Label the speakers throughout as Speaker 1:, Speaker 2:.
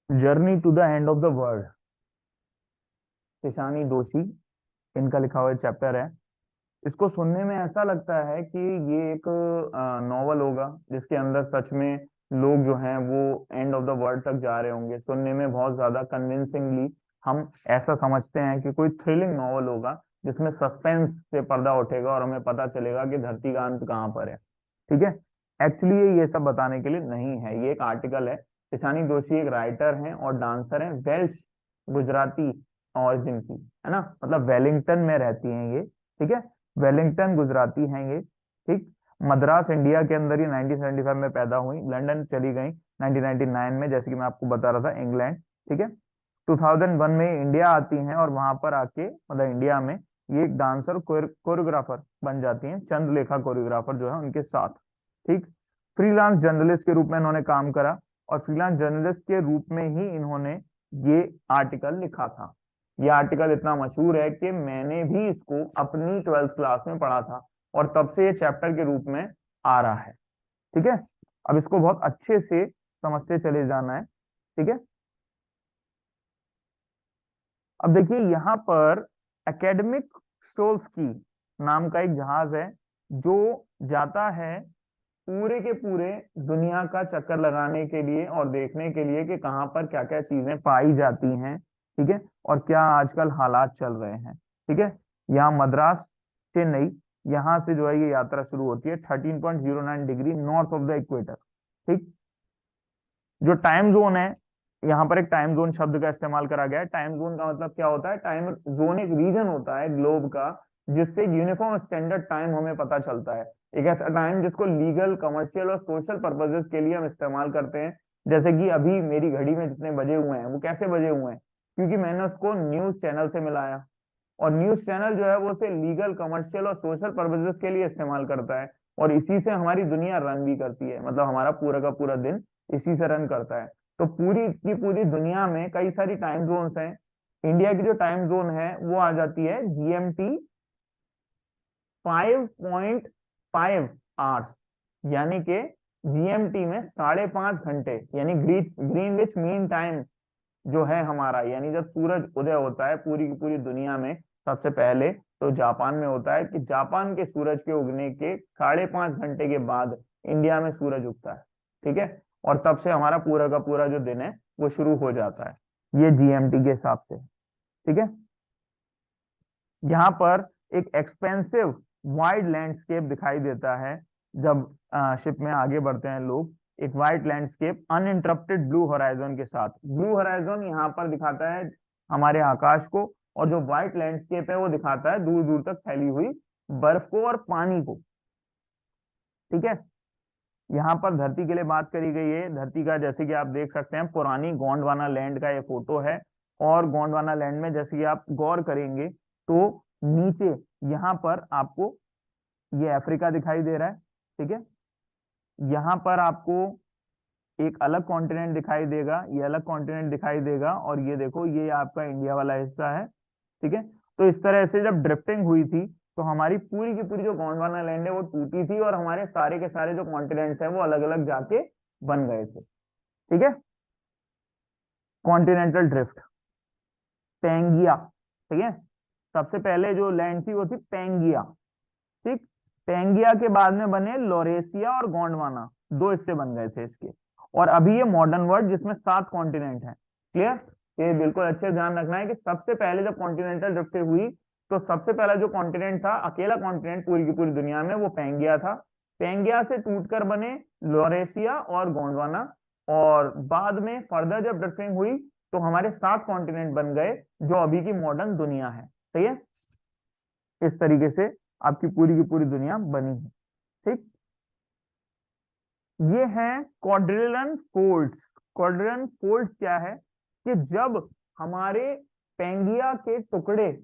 Speaker 1: Journey to the end of the world, Ishani Doshi, इनका लिखा हुआ चैप्टर है। इसको सुनने में ऐसा लगता है कि ये एक नॉवल होगा जिसके अंदर सच में लोग जो हैं वो एंड ऑफ द वर्ल्ड तक जा रहे होंगे। सुनने में बहुत ज्यादा कन्विंसिंगली हम ऐसा समझते हैं कि कोई थ्रिलिंग नॉवल होगा जिसमें सस्पेंस से पर्दा उठेगा और हमें पता चलेगा कि धरती का अंत कहाँ पर है। ठीक है। एक्चुअली ये सब बताने के लिए नहीं है, ये एक आर्टिकल है। ईशानी दोषी एक राइटर हैं और डांसर हैं, वेल्श गुजराती ऑरिजिन की, है ना, मतलब वेलिंगटन में रहती हैं ये। ठीक है। वेलिंगटन गुजराती हैं ये। ठीक। मद्रास इंडिया के अंदर ही 1975 में पैदा हुई, लंदन चली गई 1999 में, जैसे कि मैं आपको बता रहा था, इंग्लैंड। ठीक है। 2001 में इंडिया आती हैं और वहां पर आके मतलब इंडिया में ये एक डांसर कोरियोग्राफर बन जाती हैं, चंद्रलेखा कोरियोग्राफर जो है उनके साथ। ठीक। फ्रीलांस जर्नलिस्ट के रूप में इन्होंने काम करा और फ्रीलांस जर्नलिस्ट के रूप में ही इन्होंने ये आर्टिकल लिखा था। ये आर्टिकल इतना मशहूर है कि मैंने भी इसको अपनी 12th क्लास में पढ़ा था और तब से ये चैप्टर के रूप में आ रहा है। ठीक है। अब इसको बहुत अच्छे से समझते चले जाना है। ठीक है। अब देखिए यहाँ पर एकेडमिक सोल्स्की नाम का एक जहाज है जो जाता है पूरे के पूरे दुनिया का चक्कर लगाने के लिए और देखने के लिए कि कहाँ पर क्या क्या चीजें पाई जाती हैं। ठीक है। और क्या आजकल हालात चल रहे हैं। ठीक है। यहाँ मद्रास, चेन्नई, यहाँ से जो है ये यात्रा शुरू होती है 13.09 degree north of the equator. ठीक। जो टाइम जोन है, यहाँ पर एक टाइम जोन शब्द का इस्तेमाल करा गया है। टाइम जोन का मतलब क्या होता है? टाइम जोन एक रीजन होता है ग्लोब का जिससे यूनिफॉर्म स्टैंडर्ड टाइम हमें पता चलता है। एक ऐसा टाइम जिसको लीगल, कमर्शियल और सोशल पर्पजेस के लिए हम इस्तेमाल करते हैं। जैसे कि अभी मेरी घड़ी में जितने बजे हुए हैं वो कैसे बजे हुए हैं? क्योंकि मैंने उसको न्यूज चैनल से मिलाया और न्यूज चैनल जो है वो उसे लीगल, कमर्शियल और सोशल पर्पजेस के लिए इस्तेमाल करता है और इसी से हमारी दुनिया रन भी करती है, मतलब हमारा पूरा का पूरा दिन इसी से रन करता है। तो पूरी की पूरी दुनिया में कई सारी टाइम जोन्स हैं। इंडिया की जो टाइम जोन है वो आ जाती है जीएमटी 5.5 आवर्स, यानी कि जीएमटी में 5.5 घंटे, यानी ग्रीनविच मीन टाइम जो है हमारा, यानी जब सूरज उदय होता है पूरी की पूरी दुनिया में सबसे पहले तो जापान में होता है कि जापान के सूरज के उगने के 5.5 घंटे के बाद इंडिया में सूरज उगता है। ठीक है। और तब से हमारा पूरा का पूरा जो दिन है वो शुरू हो जाता है, ये जीएमटी के हिसाब से। ठीक है। यहाँ पर एक एक्सपेंसिव वाइड लैंडस्केप दिखाई देता है जब शिप में आगे बढ़ते हैं लोग। एक wide landscape uninterrupted blue horizon के साथ। ब्लू होराइजन यहाँ पर दिखाता है हमारे आकाश को और जो व्हाइट लैंडस्केप है वो दिखाता है दूर दूर तक फैली हुई बर्फ को और पानी को। ठीक है। यहाँ पर धरती के लिए बात करी गई है। धरती का जैसे कि आप देख सकते हैं पुरानी गोंडवाना लैंड का ये फोटो है और गोंडवाना लैंड में जैसे कि आप गौर करेंगे तो नीचे यहाँ पर आपको ये अफ्रीका दिखाई दे रहा है। ठीक है। यहाँ पर आपको एक अलग कॉन्टिनेंट दिखाई देगा, ये अलग कॉन्टिनेंट दिखाई देगा और ये देखो ये आपका इंडिया वाला हिस्सा है। ठीक है। तो इस तरह से जब ड्रिफ्टिंग हुई थी तो हमारी पूरी की पूरी जो गोंडवाना लैंड है वो टूटी थी और हमारे सारे के सारे जो कॉन्टिनेंट्स हैं वो अलग अलग जाके बन गए थे। ठीक है। Continental drift, Pangaea. ठीक है। सबसे पहले जो लैंड थी वो थी पेंगिया। ठीक। पेंगिया के बाद में बने लोरेसिया और गोंडवाना, दो हिस्से बन गए थे इसके। और अभी ये मॉडर्न वर्ल्ड जिसमें 7 कॉन्टिनेंट हैं। क्लियर? ये बिल्कुल अच्छे से ध्यान रखना है कि सबसे पहले जब कॉन्टिनेंटल ड्रिफ्ट हुई तो सबसे पहला जो कॉन्टिनेंट था, अकेला कॉन्टिनेंट पूरी की पूरी दुनिया में, वो पेंगिया था। पेंगिया से टूटकर बने लोरेसिया और गोंडवाना और बाद में फर्दर जब ड्रिफ्टिंग हुई तो हमारे 7 कॉन्टिनेंट बन गए जो अभी की मॉडर्न दुनिया है। सही है। इस तरीके से आपकी पूरी की पूरी दुनिया बनी है। ठीक। ये है क्वाड्रिलन फोल्ड्स। क्वाड्रिलन फोल्ड्स क्या है कि जब हमारे पेंगिया के टुकड़े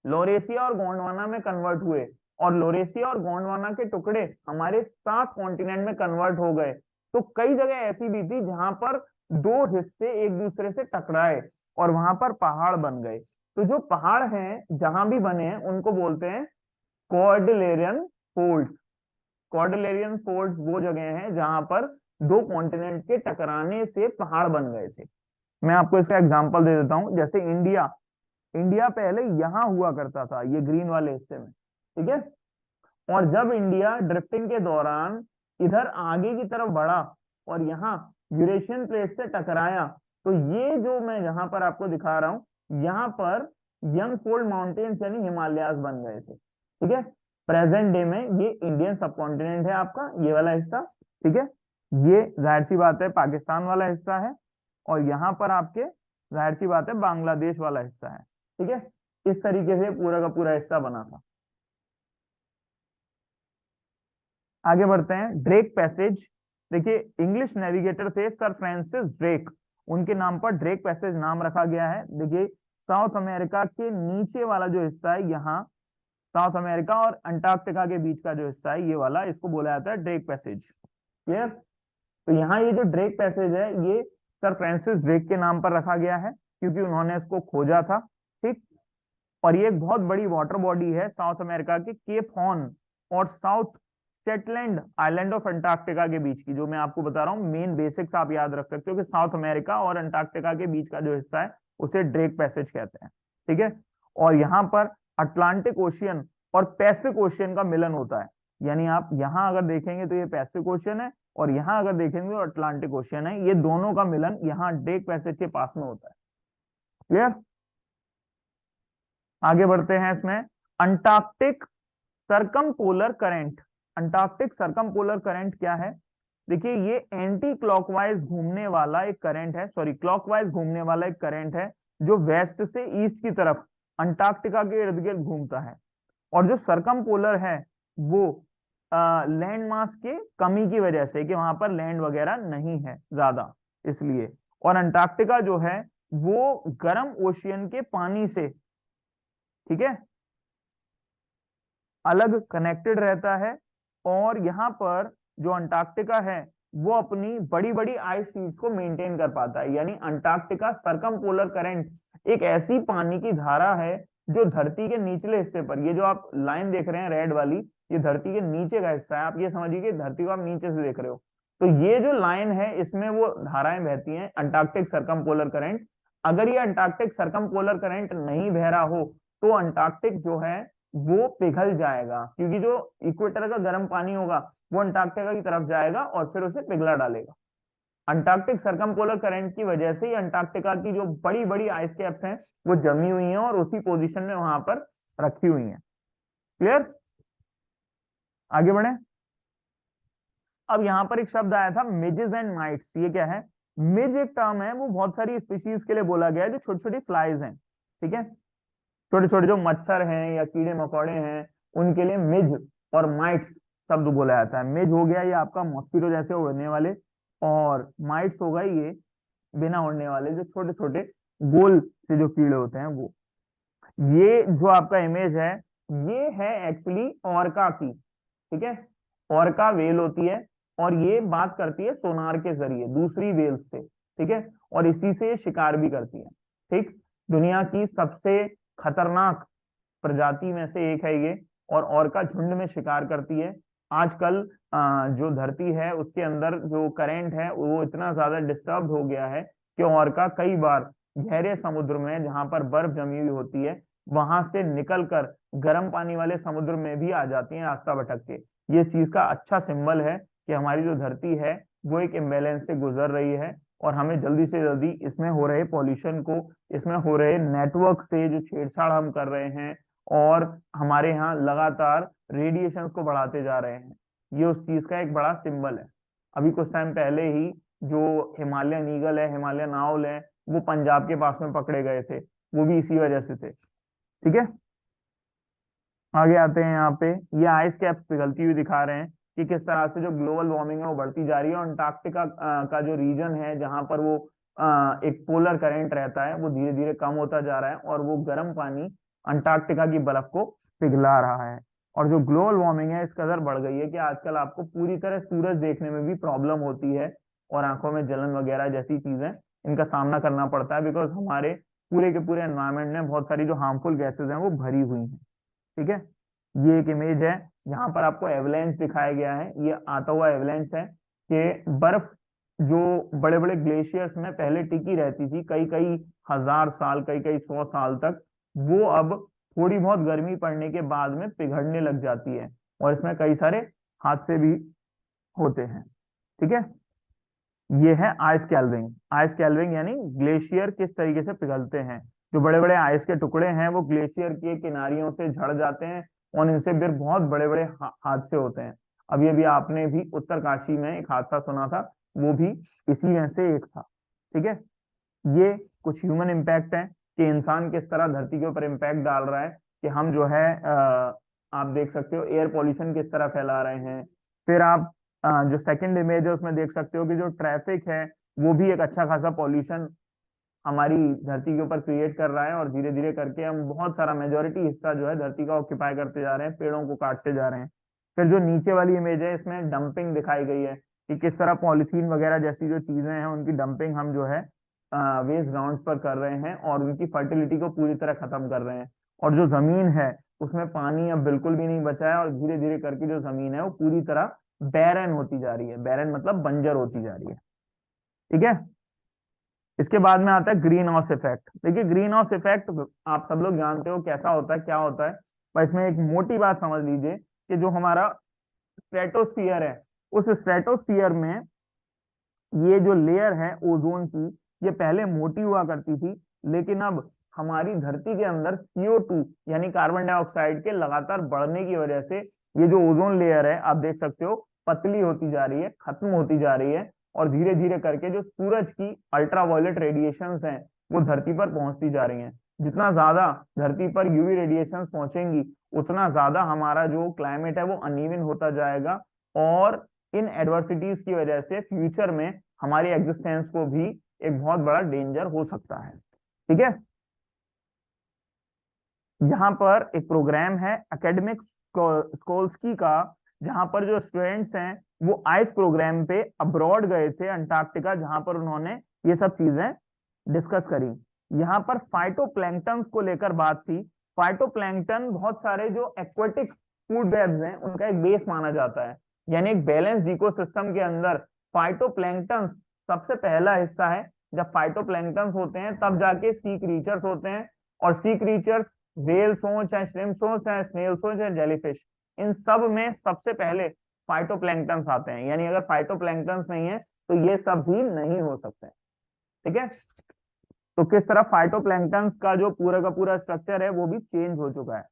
Speaker 1: लोरेसिया और गोंडवाना में कन्वर्ट हुए और लोरेसिया और गोंडवाना के टुकड़े हमारे 7 कॉन्टिनेंट में कन्वर्ट हो गए तो कई जगह ऐसी भी थी जहां पर दो हिस्से एक दूसरे से टकराए और वहां पर पहाड़ बन गए। तो जो पहाड़ हैं जहां भी बने हैं उनको बोलते हैं कॉर्डिलेरियन फोल्ड्स। कॉर्डिलेरियन फोल्ड्स वो जगह हैं जहां पर दो कॉन्टिनेंट के टकराने से पहाड़ बन गए थे। मैं आपको इसका एग्जांपल दे देता हूं। जैसे इंडिया, इंडिया पहले यहां हुआ करता था, ये ग्रीन वाले हिस्से में, ठीक है। और जब इंडिया ड्रिफ्टिंग के दौरान इधर आगे की तरफ बढ़ा और यहाँ यूरेशियन प्लेट से टकराया, तो ये जो मैं यहाँ पर आपको दिखा रहा हूँ, यहाँ पर यंग फोल्ड माउंटेन्स यानी हिमालयास बन गए थे, ठीक है। प्रेजेंट डे में ये इंडियन सब कॉन्टिनेंट है आपका, ये वाला हिस्सा, ठीक है। ये जाहिर सी बात है पाकिस्तान वाला हिस्सा है, और यहाँ पर आपके जाहिर सी बात है बांग्लादेश वाला हिस्सा है, ठीक है। इस तरीके से पूरा का पूरा हिस्सा बना था। आगे बढ़ते हैं, ड्रेक पैसेज। देखिए इंग्लिश नेविगेटर थे सर फ्रांसिस ड्रेक, उनके नाम पर ड्रेक पैसेज नाम रखा गया है। देखिए साउथ अमेरिका के नीचे वाला जो हिस्सा है यहाँ, साउथ अमेरिका और अंटार्कटिका के बीच का जो हिस्सा है ये वाला, इसको बोला जाता है ड्रेक पैसेज। क्लियर। तो यहाँ ये जो ड्रेक पैसेज है ये सर फ्रांसिस ड्रेक के नाम पर रखा गया है, क्योंकि उन्होंने इसको खोजा था, ठीक। और ये एक बहुत बड़ी वाटर बॉडी है साउथ अमेरिका के केप हॉर्न और south Shetland island of Antarctica के बीच की, जो मैं आपको बता रहा हूँ मेन बेसिक्स आप याद रख सकते हो कि साउथ अमेरिका और अंटार्कटिका के बीच का जो हिस्सा है उसे ड्रेक पैसेज कहते हैं, ठीक है। और यहाँ पर अटलांटिक ओशियन और पैसिफिक ओशियन का मिलन होता है, यानी आप यहाँ अगर देखेंगे तो ये पैसिफिक ओशियन है, और यहाँ अगर देखेंगे तो अटलांटिक ओशियन है, ये दोनों का मिलन यहाँ ड्रेक पैसेज के पास में होता है। क्लियर। आगे बढ़ते हैं इसमें, Antarctic circumpolar current. Antarctic circumpolar current क्या है? देखिए ये एंटी क्लॉकवाइज घूमने वाला एक करंट है, सॉरी क्लॉकवाइज घूमने वाला एक करंट है, जो वेस्ट से ईस्ट की तरफ अंटार्कटिका के इर्द गिर्द घूमता है। और जो सरकम पोलर है वो लैंड मास के कमी की वजह से, कि वहां पर लैंड वगैरह नहीं है ज्यादा, इसलिए। और अंटार्कटिका जो है वो गर्म ओशियन के पानी से, ठीक है, अलग कनेक्टेड रहता है। और यहाँ पर जो अंटार्कटिका है वो अपनी बड़ी बड़ी आइस शीट्स को मेंटेन कर पाता है, यानी अंटार्कटिका सरकम पोलर करंट एक ऐसी पानी की धारा है जो धरती के निचले हिस्से पर, ये जो आप लाइन देख रहे हैं रेड वाली, ये धरती के नीचे का हिस्सा है, आप ये समझिए कि धरती को आप नीचे से देख रहे हो, तो ये जो लाइन है इसमें वो धाराएं बहती हैं, अंटार्कटिक सरकम पोलर करंट। अगर ये अंटार्कटिक सरकम पोलर करंट नहीं बह रहा हो तो अंटार्कटिक जो है वो पिघल जाएगा, क्योंकि जो इक्वेटर का गर्म पानी होगा वो अंटार्कटिका की तरफ जाएगा और फिर उसे पिघला डालेगा। अंटार्कटिक सरकमपोलर करंट की वजह से ही अंटार्कटिका की जो बड़ी बड़ी आइस कैप्स हैं वो जमी हुई हैं और उसी पोजीशन में वहां पर रखी हुई हैं। क्लियर। आगे बढ़े। अब यहाँ पर एक शब्द आया था मिजेस एंड माइट्स, ये क्या है? मिज एक टर्म है, वो बहुत सारी स्पीशीज के लिए बोला गया है जो छोटी छोटी फ्लाइज हैं, ठीक है। छोटे छोटे जो मच्छर हैं या कीड़े मकोड़े हैं उनके लिए मिज और माइट्स शब्द बोला जाता है। मिज हो गया ये आपका मॉस्किटो जैसे उड़ने वाले, और माइट्स हो गए ये बिना उड़ने वाले जो छोटे छोटे गोल से जो कीड़े होते हैं वो। ये जो आपका इमेज है ये है एक्चुअली ऑर्का की, ठीक है। ऑर्का वेल होती है और ये बात करती है सोनार के जरिए दूसरी वेल से, ठीक है, और इसी से ये शिकार भी करती है, ठीक। दुनिया की सबसे खतरनाक प्रजाति में से एक है ये, और ऑर्का झुंड में शिकार करती है। आजकल जो धरती है उसके अंदर जो करंट है वो इतना ज्यादा डिस्टर्ब हो गया है कि ऑर्का कई बार गहरे समुद्र में जहां पर बर्फ जमी हुई होती है वहां से निकलकर गर्म पानी वाले समुद्र में भी आ जाती हैं रास्ता भटक के। ये चीज का अच्छा सिंबल है कि हमारी जो धरती है वो एक इम्बेलेंस से गुजर रही है, और हमें जल्दी से जल्दी इसमें हो रहे पॉल्यूशन को, इसमें हो रहे नेटवर्क से जो छेड़छाड़ हम कर रहे हैं और हमारे यहाँ लगातार रेडिएशंस को बढ़ाते जा रहे हैं, ये उस चीज का एक बड़ा सिंबल है। अभी कुछ टाइम पहले ही जो हिमालयन ईगल है, हिमालयन आउल है, वो पंजाब के पास में पकड़े गए थे, वो भी इसी वजह से थे, ठीक है। आगे आते हैं, यहाँ पे ये आइस कैप्स पिघलती हुई दिखा रहे हैं कि किस तरह से जो ग्लोबल वार्मिंग है वो बढ़ती जा रही है, और अंटार्कटिका का जो रीजन है जहां पर वो एक पोलर करंट रहता है वो धीरे धीरे कम होता जा रहा है, और वो गर्म पानी अंटार्कटिका की बर्फ को पिघला रहा है। और जो ग्लोबल वार्मिंग है इस कदर बढ़ गई है कि आजकल आपको पूरी तरह सूरज देखने में भी प्रॉब्लम होती है, और आंखों में जलन वगैरह जैसी चीजें इनका सामना करना पड़ता है, बिकॉज हमारे पूरे के पूरे एनवायरमेंट में बहुत सारी जो हार्मफुल गैसेज हैं वो भरी हुई हैं, ठीक है। ये एक इमेज है जहां पर आपको एवलेंस दिखाया गया है, ये आता हुआ एवलेंस है कि बर्फ जो बड़े बड़े ग्लेशियर्स में पहले टिकी रहती थी कई कई हजार साल, कई कई 100 साल तक, वो अब थोड़ी बहुत गर्मी पड़ने के बाद में पिघलने लग जाती है, और इसमें कई सारे हादसे भी होते हैं। ठीक है, ये है आइस कैल्विंग। आइस कैल्विंग यानी ग्लेशियर किस तरीके से पिघलते हैं। जो बड़े बड़े आइस के टुकड़े हैं वो ग्लेशियर के किनारियों से झड़ जाते हैं, और इनसे फिर बहुत बड़े बड़े हादसे होते हैं। अभी अभी आपने भी उत्तरकाशी में एक हादसा सुना था, वो भी इसी में से एक था। ठीक है, ये कुछ ह्यूमन इम्पैक्ट है कि इंसान किस तरह धरती के ऊपर इम्पैक्ट डाल रहा है, कि हम जो है आप देख सकते हो एयर पॉल्यूशन किस तरह फैला रहे हैं। फिर आप जो सेकंड इमेज है उसमें देख सकते हो कि जो ट्रैफिक है वो भी एक अच्छा खासा पॉल्यूशन हमारी धरती के ऊपर क्रिएट कर रहा है, और धीरे धीरे करके हम बहुत सारा मेजोरिटी हिस्सा जो है धरती का ऑक्यूपाई करते जा रहे हैं, पेड़ों को काटते जा रहे हैं। फिर जो नीचे वाली इमेज है इसमें डंपिंग दिखाई गई है कि किस तरह पॉलिथीन वगैरह जैसी जो चीजें हैं उनकी डंपिंग हम जो है वेस्ट ग्राउंड पर कर रहे हैं, और उनकी फर्टिलिटी को पूरी तरह खत्म कर रहे हैं। और जो जमीन है उसमें पानी अब बिल्कुल भी नहीं बचा है, और धीरे धीरे करके जो जमीन है वो पूरी तरह बैरन होती जा रही है। बैरन मतलब बंजर होती जा रही है। ठीक है, इसके बाद में आता है ग्रीन हाउस इफेक्ट। देखिए ग्रीन हाउस इफेक्ट आप सब लोग जानते हो कैसा होता है, क्या होता है, पर इसमें एक मोटी बात समझ लीजिए कि जो हमारा स्ट्रेटोस्फियर है, उस स्ट्रेटोस्फियर में ये जो लेयर है ओजोन की, ये पहले मोटी हुआ करती थी, लेकिन अब हमारी धरती के अंदर CO2 यानी कार्बन डाइऑक्साइड के लगातार बढ़ने की वजह से ये जो ओजोन लेयर है आप देख सकते हो पतली होती जा रही है, खत्म होती जा रही है, और धीरे धीरे करके जो सूरज की अल्ट्रावायलेट रेडिएशंस हैं वो धरती पर पहुंचती जा रही हैं। जितना ज्यादा धरती पर यूवी रेडिएशंस पहुंचेंगी उतना ज्यादा हमारा जो क्लाइमेट है वो अनइवन होता जाएगा, और इन एडवर्सिटीज की वजह से फ्यूचर में हमारी एग्जिस्टेंस को भी एक बहुत बड़ा डेंजर हो सकता है। ठीक है, यहाँ पर एक प्रोग्राम है एकेडमिक स्कोल्स्की का, जहां पर जो स्टूडेंट्स हैं वो आइस प्रोग्राम पे अब्रॉड गए थे अंटार्कटिका, जहां पर उन्होंने ये सब चीजें डिस्कस करी। यहाँ पर फाइटोप्लैंक्टन को लेकर बात थी। फाइटोप्लैंक्टन बहुत सारे जो एक्वेटिक फूड वेब्स हैं उनका एक बेस माना जाता है, यानी एक बैलेंस इकोसिस्टम के अंदर फाइटोप्लैंक्टन सबसे पहला हिस्सा है। जब फाइटोप्लैंक्टन होते हैं तब जाके सी क्रीचर्स होते हैं, और सी क्रीचर्स व्हेल्स हो चाहे श्रिम्प्स हो चाहे स्नेल्स हो चाहे जेलीफिश, इन सब में सबसे पहले फाइटोप्लैंक्टन आते हैं। यानी अगर फाइटोप्लैंक्टन नहीं है तो ये सब भी नहीं हो सकते। ठीक है, तो किस तरह फाइटोप्लैंक्टन का जो पूरा का पूरा स्ट्रक्चर है वो भी चेंज हो चुका है।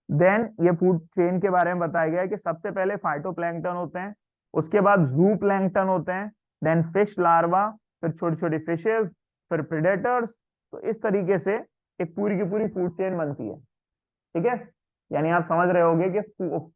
Speaker 1: देन ये फूड चेन के बारे में बताया गया है कि सबसे पहले फाइटोप्लैंक्टन होते हैं, उसके बाद जू प्लैंक्टन होते हैं, देन फिश लार्वा, फिर छोटी छोटी फिशेस, फिर प्रेडेटर्स। तो इस तरीके से एक पूरी की पूरी फूड चेन बनती है। ठीक है, यानी आप समझ रहे होगे कि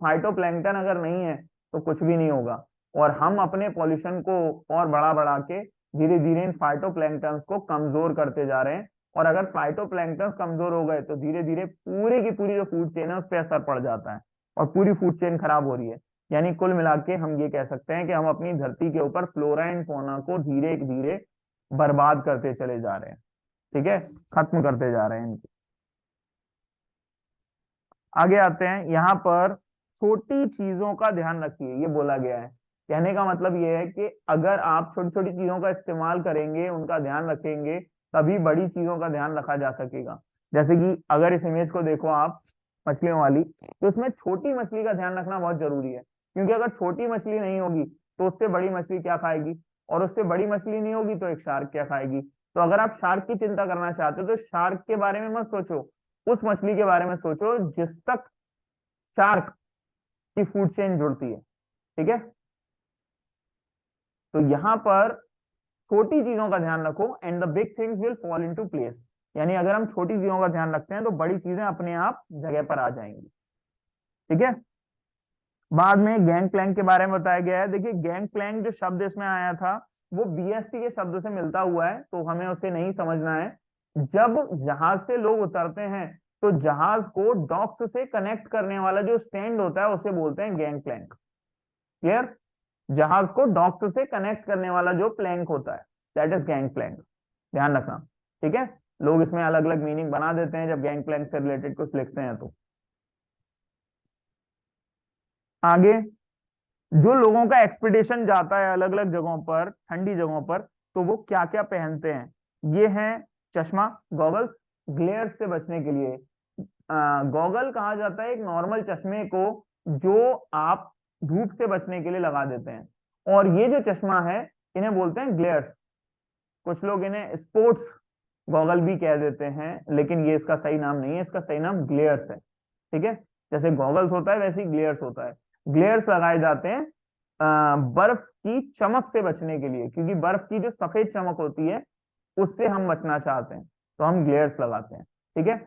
Speaker 1: फाइटोप्लैंक्टन अगर नहीं है तो कुछ भी नहीं होगा, और हम अपने पॉल्यूशन को और बढ़ा बढ़ा के धीरे धीरे इन फाइटोप्लैंक्टन को कमजोर करते जा रहे हैं। और अगर फाइटोप्लैंक्टन कमजोर हो गए तो धीरे धीरे पूरी की पूरी जो फूड चेन है उस पर असर पड़ जाता है, और पूरी फूड चेन खराब हो रही है। यानी कुल मिला के हम ये कह सकते हैं कि हम अपनी धरती के ऊपर फ्लोरा एंड फौना को धीरे धीरे बर्बाद करते चले जा रहे हैं। ठीक है, खत्म करते जा रहे हैं। आगे आते हैं, यहाँ पर छोटी चीजों का ध्यान रखिए, ये बोला गया है। कहने का मतलब ये है कि अगर आप छोटी छोटी चीजों का इस्तेमाल करेंगे, उनका ध्यान रखेंगे, तभी बड़ी चीजों का ध्यान रखा जा सकेगा। जैसे कि अगर इस इमेज को देखो आप, मछलियों वाली, तो उसमें छोटी मछली का ध्यान रखना बहुत जरूरी है, क्योंकि अगर छोटी मछली नहीं होगी तो उससे बड़ी मछली क्या खाएगी, और उससे बड़ी मछली नहीं होगी तो एक शार्क क्या खाएगी। तो अगर आप शार्क की चिंता करना चाहते हो तो शार्क के बारे में मत सोचो, उस मछली के बारे में सोचो जिस तक शार्क की फूड चेन जुड़ती है। ठीक है, तो यहां पर छोटी चीजों का ध्यान रखो and the big things will fall into place. यानी अगर हम छोटी चीजों का ध्यान रखते हैं तो बड़ी चीजें अपने आप जगह पर आ जाएंगी। ठीक है, बाद में गैंग प्लैंक के बारे में बताया गया है। देखिए गैंग प्लैंक जो शब्द इसमें आया था वो BST के शब्द से मिलता हुआ है, तो हमें उसे नहीं समझना है। जब जहाज से लोग उतरते हैं तो जहाज को डॉक्स से कनेक्ट करने वाला जो स्टैंड होता है उसे बोलते हैं गैंग प्लैंक। क्लियर, जहाज को डॉक्स से कनेक्ट करने वाला जो प्लैंक होता है दैट इज गैंग प्लैंक। ध्यान रखना। ठीक है, लोग इसमें अलग अलग मीनिंग बना देते हैं जब गैंग प्लैंक से रिलेटेड कुछ लिखते हैं तो। आगे जो लोगों का एक्सपीडिशन जाता है अलग अलग जगहों पर, ठंडी जगहों पर, तो वो क्या क्या पहनते हैं, ये हैं चश्मा, गॉगल्स, ग्लेयर से बचने के लिए। गॉगल कहा जाता है एक नॉर्मल चश्मे को जो आप धूप से बचने के लिए लगा देते हैं, और ये जो चश्मा है इन्हें बोलते हैं ग्लेयर्स। कुछ लोग इन्हें स्पोर्ट्स गॉगल भी कह देते हैं, लेकिन ये इसका सही नाम नहीं है, इसका सही नाम ग्लेयर्स है। ठीक है, जैसे गॉगल्स होता है वैसे ही ग्लेयर्स होता है। ग्लेयर्स लगाए जाते हैं बर्फ की चमक से बचने के लिए, क्योंकि बर्फ की जो सफेद चमक होती है उससे हम बचना चाहते हैं, तो हम ग्लेयर्स लगाते हैं। ठीक है,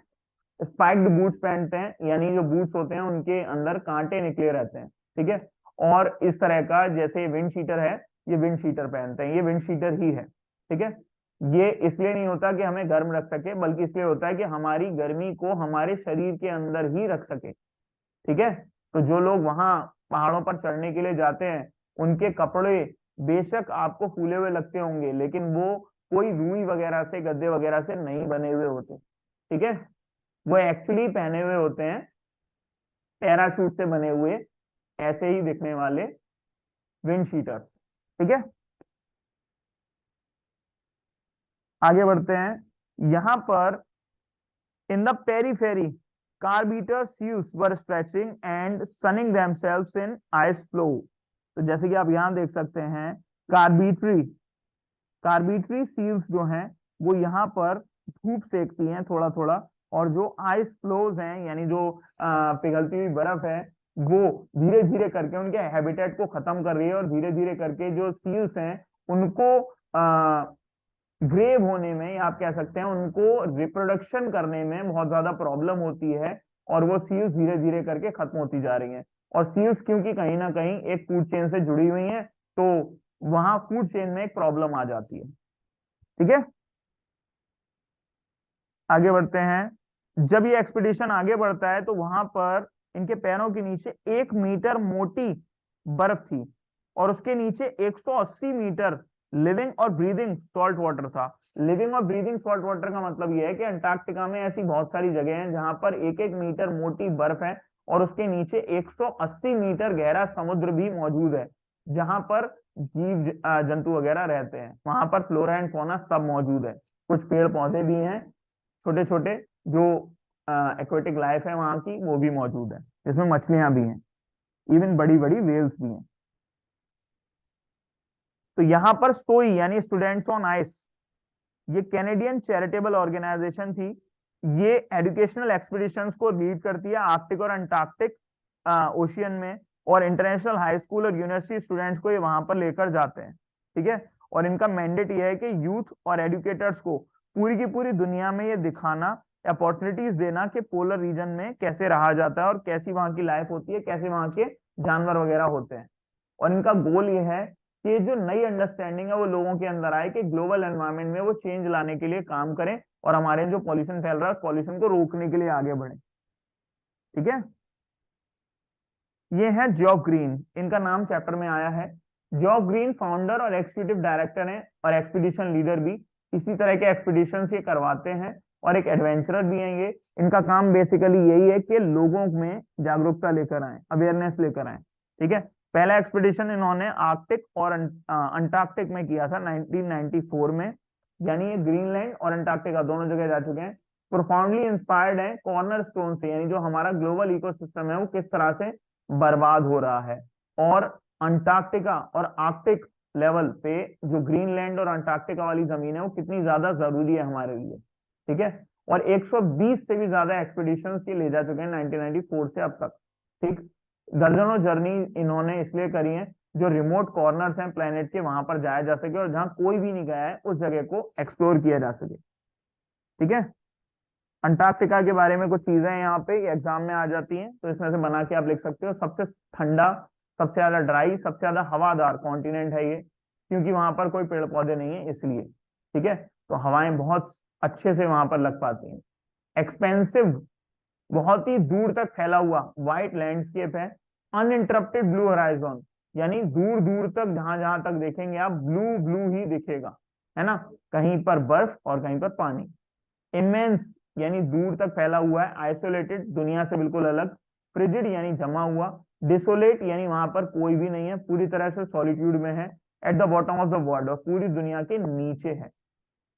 Speaker 1: स्पाइक्ड बूट्स पहनते हैं, यानी जो बूट्स होते हैं उनके अंदर कांटे निकले रहते हैं। ठीक है, और इस तरह का जैसे विंड शीटर है, ये विंड शीटर पहनते हैं, ये विंड शीटर ही है। ठीक है, ये इसलिए नहीं होता कि हमें गर्म रख सके, बल्कि इसलिए होता है कि हमारी गर्मी को हमारे शरीर के अंदर ही रख सके। ठीक है, तो जो लोग वहां पहाड़ों पर चढ़ने के लिए जाते हैं, उनके कपड़े बेशक आपको फूले हुए लगते होंगे, लेकिन वो कोई रुई वगैरह से, गद्दे वगैरह से नहीं बने हुए होते। ठीक है, वो एक्चुअली पहने हुए होते हैं पैराशूट से बने हुए, ऐसे ही दिखने वाले विंड शीटर। ठीक है, आगे बढ़ते हैं। यहां पर in the periphery crabeaters use were stretching and sunning themselves in ice floe. तो जैसे कि आप यहां देख सकते हैं, कार्बिट्री कार्बिट्री सील्स जो हैं वो यहाँ पर धूप सेकती हैं थोड़ा थोड़ा, और जो आइस फ्लोज हैं, यानी जो पिघलती हुई बर्फ है, वो धीरे धीरे करके उनके हैबिटेट को खत्म कर रही है, और धीरे धीरे करके जो सील्स हैं उनको ग्रेव होने में, या आप कह सकते हैं उनको रिप्रोडक्शन करने में बहुत ज्यादा प्रॉब्लम होती है, और वो सील्स धीरे धीरे करके खत्म होती जा रही हैं। और सील्स क्योंकि कहीं ना कहीं एक फूड चेन से जुड़ी हुई हैं, तो वहां फूड चेन में एक प्रॉब्लम आ जाती है। ठीक है, आगे बढ़ते हैं। जब ये एक्सपीडिशन आगे बढ़ता है तो वहां पर इनके पैरों के नीचे 1 मीटर मोटी बर्फ थी, और उसके नीचे 180 मीटर लिविंग और ब्रीदिंग सॉल्ट वाटर था। लिविंग और ब्रीदिंग सॉल्ट वाटर का मतलब यह है कि अंटार्कटिका में ऐसी बहुत सारी जगह हैं जहां पर 1-1 मीटर मोटी बर्फ है, और उसके नीचे 180 मीटर गहरा समुद्र भी मौजूद है, जहां पर जीव जंतु वगैरह रहते हैं। वहां पर फ्लोरा एंड फौना सब मौजूद है, कुछ पेड़ पौधे भी हैं छोटे छोटे, जो एक्वेटिक लाइफ है वहां की, वो भी मौजूद है, जिसमें मछलियां भी हैं, इवन बड़ी बड़ी वेल्स भी हैं। तो यहाँ पर सोई यानी स्टूडेंट्स ऑन आइस, ये कैनेडियन चैरिटेबल ऑर्गेनाइजेशन थी। ये एजुकेशनल एक्सपीडिशंस को लीड करती है आर्कटिक और अंटार्कटिक ओशियन में, और इंटरनेशनल हाई स्कूल और यूनिवर्सिटी स्टूडेंट्स को ये वहां पर लेकर जाते हैं। ठीक है, और इनका मैंडेट ये है कि यूथ और एजुकेटर्स को पूरी की पूरी दुनिया में ये दिखाना, अपॉर्चुनिटीज देना कि पोलर रीजन में कैसे रहा जाता है, और कैसी वहां की लाइफ होती है, कैसे वहां के जानवर वगैरह होते हैं। और इनका गोल ये है कि जो नई अंडरस्टैंडिंग है वो लोगों के अंदर आए, कि ग्लोबल एनवायरनमेंट में वो चेंज लाने के लिए काम करें, और हमारे जो पॉल्यूशन फैल रहा है पॉल्यूशन को रोकने के लिए आगे बढ़े। ठीक है, ये है जॉब ग्रीन, इनका नाम चैप्टर में आया है। जॉब ग्रीन फाउंडर और एग्जीक्यूटिव डायरेक्टर हैं, और एक्सपीडिशन लीडर भी। इसी तरह के एक्सपीडिशन ये करवाते हैं, और एक एडवेंचरर भी हैं ये। इनका काम बेसिकली यही है कि लोगों में जागरूकता लेकर आए, अवेयरनेस लेकर आए। ठीक है, पहला एक्सपीडिशन इन्होंने आर्कटिक और अंटार्कटिक में किया था 1994 में, यानी ये ग्रीनलैंड और अंटार्कटिका दोनों जगह जा चुके हैं। प्रोफाउंडली इंस्पायर्ड है कॉर्नर स्टोन से, यानी जो हमारा ग्लोबल इकोसिस्टम है वो किस तरह से बर्बाद हो रहा है, और अंटार्कटिका और आर्कटिक लेवल पे जो ग्रीनलैंड और अंटार्कटिका वाली जमीन है वो कितनी ज्यादा जरूरी है हमारे लिए। ठीक है, और 120 से भी ज्यादा एक्सपीडिशन ये ले जा चुके हैं 1994 से अब तक। ठीक, दर्जनों जर्नी इन्होंने इसलिए करी है, जो रिमोट कॉर्नर्स हैं प्लेनेट के, वहां पर जाया जा सके, और जहां कोई भी नहीं गया है उस जगह को एक्सप्लोर किया जा सके। ठीक है, अंटार्कटिका के बारे में कुछ चीजें यहाँ पे एग्जाम में आ जाती हैं, तो इसमें से बना के आप लिख सकते हो। सबसे ठंडा, सबसे ज्यादा ड्राई, सबसे ज्यादा हवादार कॉन्टिनेंट है ये, क्योंकि वहां पर कोई पेड़ पौधे नहीं है इसलिए। ठीक है, तो हवाएं बहुत अच्छे से वहां पर लग पाती हैं। एक्सपेंसिव, बहुत ही दूर तक फैला हुआ व्हाइट लैंडस्केप है। अनइंटरप्टेड ब्लू हॉराइजन, यानी दूर दूर तक जहां जहां तक देखेंगे आप ब्लू ब्लू ही दिखेगा, है ना, कहीं पर बर्फ और कहीं पर पानी। इमेंस, यानी दूर तक फैला हुआ है। आइसोलेटेड, दुनिया से बिल्कुल अलग। फ्रिजिड यानी जमा हुआ। डिसोलेट यानी वहां पर कोई भी नहीं है, पूरी तरह से सॉलिट्यूड में है। At the bottom of the world, और पूरी दुनिया के नीचे है।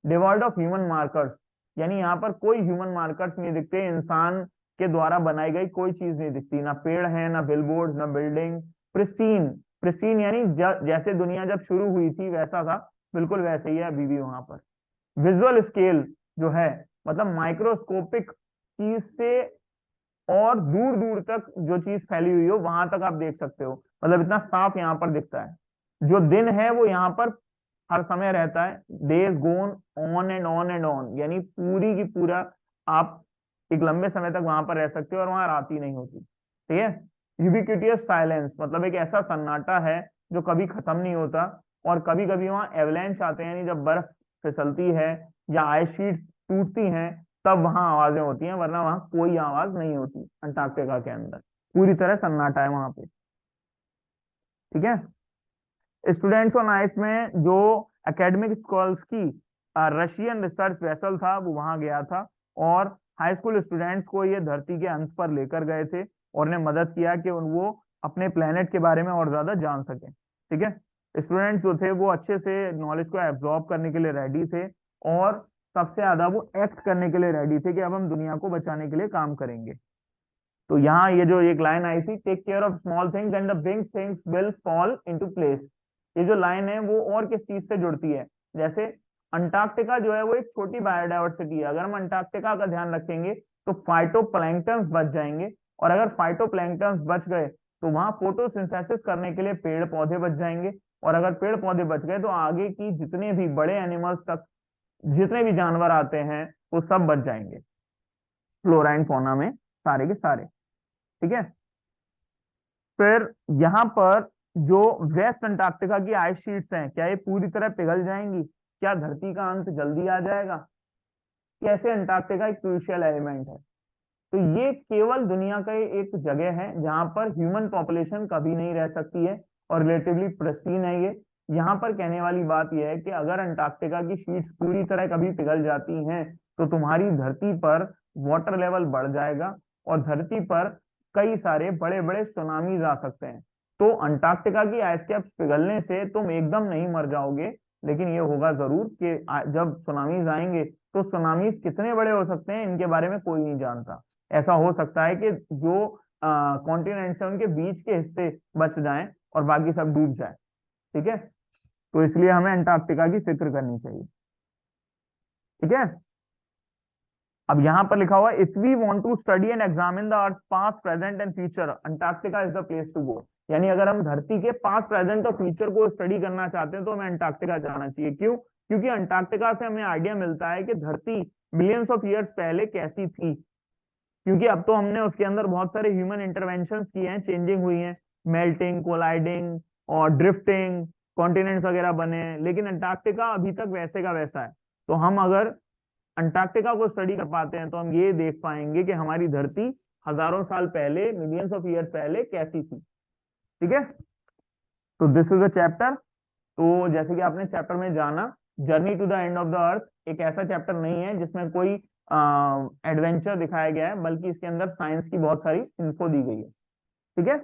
Speaker 1: डिवॉइड ऑफ ह्यूमन मार्कर्स यानी यहाँ पर कोई ह्यूमन मार्कर्स नहीं दिखते, इंसान के द्वारा बनाई गई कोई चीज नहीं दिखती, ना पेड़ है, ना बिलबोर्ड, ना बिल्डिंग। प्रिस्टीन, प्रिस्टीन यानी जैसे दुनिया जब शुरू हुई थी वैसा था, बिल्कुल वैसे ही है अभी भी वहां पर। विजुअल स्केल जो है, मतलब माइक्रोस्कोपिक चीज से और दूर दूर तक जो चीज फैली हुई हो वहां तक आप देख सकते हो, मतलब इतना साफ यहाँ पर दिखता है। जो दिन है वो यहाँ पर हर समय रहता है, days gone on and on and on, यानी पूरी की पूरा आप एक लंबे समय तक वहां पर रह सकते हो और वहां रात ही नहीं होती। ठीक है। यूबिक्विटियस साइलेंस मतलब एक ऐसा सन्नाटा है जो कभी खत्म नहीं होता, और कभी कभी वहां एवलैंच आते हैं, यानी जब बर्फ फिसलती है या आइस शीट टूटती हैं तब वहां आवाजें होती हैं, वरना वहां कोई आवाज नहीं होती अंटार्कटिका के अंदर, पूरी तरह सन्नाटा है वहां पे। ठीक है। स्टूडेंट्स ऑन आइस में जो एकेडमिक स्कॉल्स की रशियन रिसर्च वेसल था वो वहां गया था, और हाई स्कूल स्टूडेंट्स को ये धरती के अंत पर लेकर गए थे और उन्हें मदद किया कि वो अपने प्लेनेट के बारे में और ज्यादा जान सकें। ठीक है। स्टूडेंट्स जो थे वो अच्छे से नॉलेज को एब्जॉर्ब करने के लिए रेडी थे, और सबसे ज्यादा वो एक्ट करने के लिए रेडी थे कि अब हम दुनिया को बचाने के लिए काम करेंगे। तो यहाँ ये जो एक लाइन आई थी, take care of small things and the big things will fall into place, ये जो लाइन है वो और किस चीज से जुड़ती है? जैसे अंटार्कटिका जो है वो एक छोटी बायोडायवर्सिटी है, अगर हम अंटार्कटिका का ध्यान रखेंगे तो फाइटोप्लैंक्टन्स बच जाएंगे, और अगर फाइटोप्लैंक्टन्स बच गए तो वहां फोटोसिंथेसिस करने के लिए पेड़ पौधे बच जाएंगे, और अगर पेड़ पौधे बच गए तो आगे की जितने भी बड़े एनिमल्स तक, जितने भी जानवर आते हैं वो सब बच जाएंगे, फ्लोरा एंड फौना में सारे के सारे। ठीक है। फिर यहाँ पर जो वेस्ट अंटार्कटिका की आइस शीट्स हैं, क्या ये पूरी तरह पिघल जाएंगी? क्या धरती का अंत जल्दी आ जाएगा? कैसे अंटार्कटिका एक क्रूशियल एलिमेंट है। तो ये केवल दुनिया का एक जगह है जहां पर ह्यूमन पॉपुलेशन कभी नहीं रह सकती है, और रिलेटिवली प्रिस्टीन है ये। यहाँ पर कहने वाली बात यह है कि अगर अंटार्कटिका की शीट्स पूरी तरह कभी पिघल जाती हैं तो तुम्हारी धरती पर वाटर लेवल बढ़ जाएगा, और धरती पर कई सारे बड़े बड़े सुनामीज आ सकते हैं। तो अंटार्कटिका की आइस कैप्स पिघलने से तुम एकदम नहीं मर जाओगे, लेकिन ये होगा जरूर कि जब सुनामीज आएंगे तो सुनामीज कितने बड़े हो सकते हैं इनके बारे में कोई नहीं जानता। ऐसा हो सकता है कि जो कॉन्टिनेंट्स है उनके बीच के हिस्से बच जाएं और बाकी सब डूब जाए। ठीक है। तो इसलिए हमें अंटार्कटिका की फिक्र करनी चाहिए। ठीक है। अब यहां पर लिखा हुआ है, if we want to study and examine the earth past present and future Antarctica is the place to go, यानी अगर हम धरती के पास्ट प्रेजेंट और फ्यूचर को स्टडी करना चाहते हैं तो हमें अंटार्कटिका जाना चाहिए। क्यों? क्योंकि अंटार्कटिका से हमें आइडिया मिलता है कि धरती मिलियंस ऑफ ईयर्स पहले कैसी थी, क्योंकि अब तो हमने उसके अंदर बहुत सारे ह्यूमन इंटरवेंशन किए हैं, चेंजिंग हुई है, मेल्टिंग, कोलाइडिंग और ड्रिफ्टिंग, कॉन्टिनेंट्स वगैरह बने हैं, लेकिन अंटार्कटिका अभी तक वैसे का वैसा है। तो हम अगर अंटार्कटिका को स्टडी कर पाते हैं तो हम ये देख पाएंगे कि हमारी धरती हजारों साल पहले, मिलियंस ऑफ ईयर पहले कैसी थी। ठीक है। तो दिस इज अ चैप्टर। तो जैसे कि आपने चैप्टर में जाना, journey to the end of the earth एक ऐसा चैप्टर नहीं है जिसमें कोई एडवेंचर दिखाया गया है, बल्कि इसके अंदर साइंस की बहुत सारी इन्फो दी गई है। ठीक है।